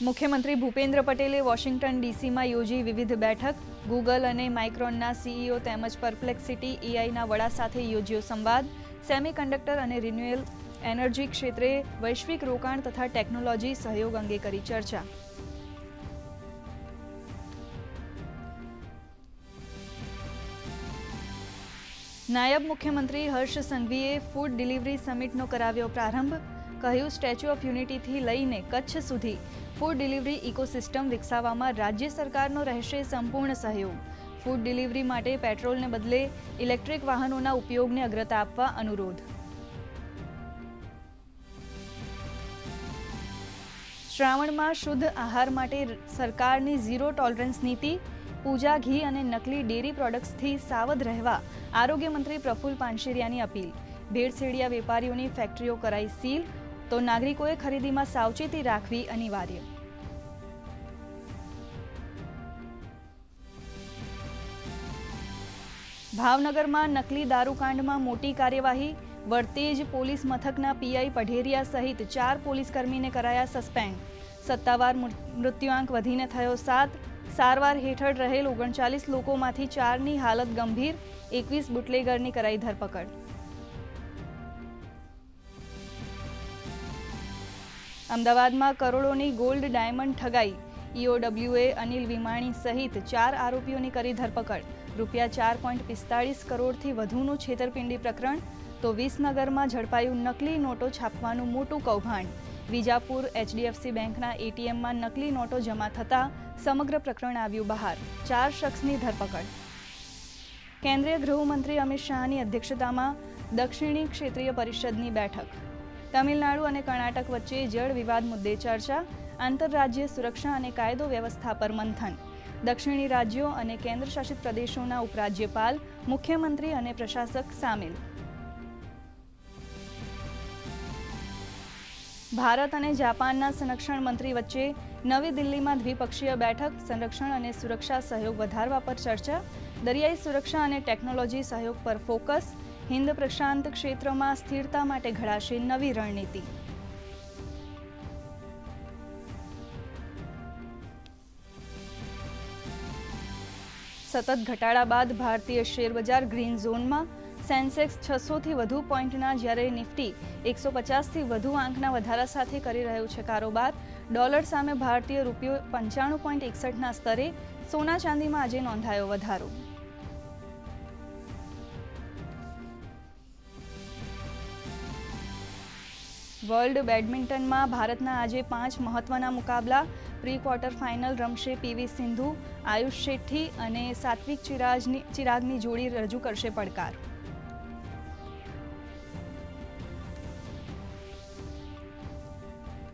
મુખ્યમંત્રી ભૂપેન્દ્ર પટેલે વોશિંગ્ટન ડીસીમાં યોજી વિવિધ બેઠક. ગૂગલ અને માઇક્રોનના સીઈઓ તેમજ પરપ્લેક્સિટી એઆઈના વડા સાથે યોજ્યો સંવાદ. સેમિકન્ડક્ટર અને રિન્યુએબલ એનર્જી ક્ષેત્રે વૈશ્વિક રોકાણ તથા ટેકનોલોજી સહયોગ અંગે કરી ચર્ચા. નાયબ મુખ્યમંત્રી હર્ષ સંઘવીએ ફૂડ ડિલિવરી સમિટનો કરાવ્યો પ્રારંભ. કહ્યું, સ્ટેચ્યુ ઓફ યુનિટીથી લઈને કચ્છ સુધી ફૂડ ડિલિવરી ઇકોસિસ્ટમ વિકસાવવામાં રાજ્ય સરકારનો રહેશે સંપૂર્ણ સહયોગ. ફૂડ ડિલિવરી માટે પેટ્રોલને બદલે ઇલેક્ટ્રિક વાહનોના ઉપયોગને અગ્રતા આપવા અનુરોધ. શ્રાવણમાં શુદ્ધ આહાર માટે સરકારની ઝીરો ટોલરન્સ નીતિ. પૂજા ઘી અને નકલી ડેરી પ્રોડક્ટ્સથી સાવધ રહેવા આરોગ્ય મંત્રી પ્રફુલ પાનશેરિયાની અપીલ. ભેળસેળિયા વેપારીઓની ફેક્ટરીઓ કરાઈ સીલ, તો નાગરિકોએ ખરીદીમાં સાવચેતી રાખવી અનિવાર્ય. ભાવનગરમાં નકલી દારૂકાંડમાં મોટી કાર્યવાહી. વરતેજ પોલીસ મથકના પીઆઈ પઢેરિયા સહિત 4 પોલીસકર્મીને કરાયા સસ્પેન્ડ. સત્તાવાર મૃત્યુઆંક વધીને થયો 7. સારવાર હેઠળ રહેલ 39 લોકોમાંથી 4ની હાલત ગંભીર. 21 બુટલેગરની કરાઈ ધરપકડ. અમદાવાદમાં કરોડોની ગોલ્ડ ડાયમંડ ઠગાઈ. ઈઓડબ્લ્યુએ અનિલ વિમાણી સહિત 4 આરોપીઓની કરી ધરપકડ. રૂપિયા 4.45 કરોડથી વધુનું છેતરપિંડી પ્રકરણ. તો વિસનગરમાં ઝડપાયું નકલી નોટો છાપવાનું મોટું કૌભાંડ. વિજાપુર એચડીએફસી બેંકના એટીએમમાં નકલી નોટો જમા થતાં સમગ્ર પ્રકરણ આવ્યું બહાર. 4 શખ્સની ધરપકડ. કેન્દ્રીય ગૃહમંત્રી અમિત શાહની અધ્યક્ષતામાં દક્ષિણી ક્ષેત્રીય પરિષદની બેઠક. તમિલનાડુ અને કર્ણાટક વચ્ચે જળ વિવાદ મુદ્દે ચર્ચા. આંતરરાજ્ય સુરક્ષા અને કાયદો વ્યવસ્થા પર મંથન. દક્ષિણી રાજ્યો અને કેન્દ્રશાસિત પ્રદેશોના ઉપરાજ્યપાલ, મુખ્યમંત્રી અને પ્રશાસક સામેલ. ભારત અને જાપાનના સંરક્ષણ મંત્રી વચ્ચે નવી દિલ્હીમાં દ્વિપક્ષીય બેઠક. સંરક્ષણ અને સુરક્ષા સહયોગ વધારવા પર ચર્ચા. દરિયાઈ સુરક્ષા અને ટેકનોલોજી સહયોગ પર ફોકસ. હિન્દ પ્રશાંત ક્ષેત્રમાં સ્થિરતા માટે ઘડાશે નવી રણનીતિ. સતત ઘટાડા બાદ ભારતીય શેરબજાર ગ્રીન ઝોનમાં. સેન્સેક્સ 600થી વધુ પોઈન્ટના, જ્યારે નિફ્ટી 150થી વધુ આંકના વધારા સાથે કરી રહ્યું છે કારોબાર. ડોલર સામે ભારતીય રૂપિયો 95.61ના સ્તરે. સોના ચાંદીમાં આજે નોંધાયો વધારો. વર્લ્ડ બેડમિન્ટનમાં ભારતના આજે 5 મહત્વના મુકાબલા. પ્રી ક્વાર્ટર ફાઇનલ રમશે પીવી સિંધુ. આયુષ શેટ્ટી અને સાત્વિક ચિરાગની જોડી રજૂ કરશે પડકાર.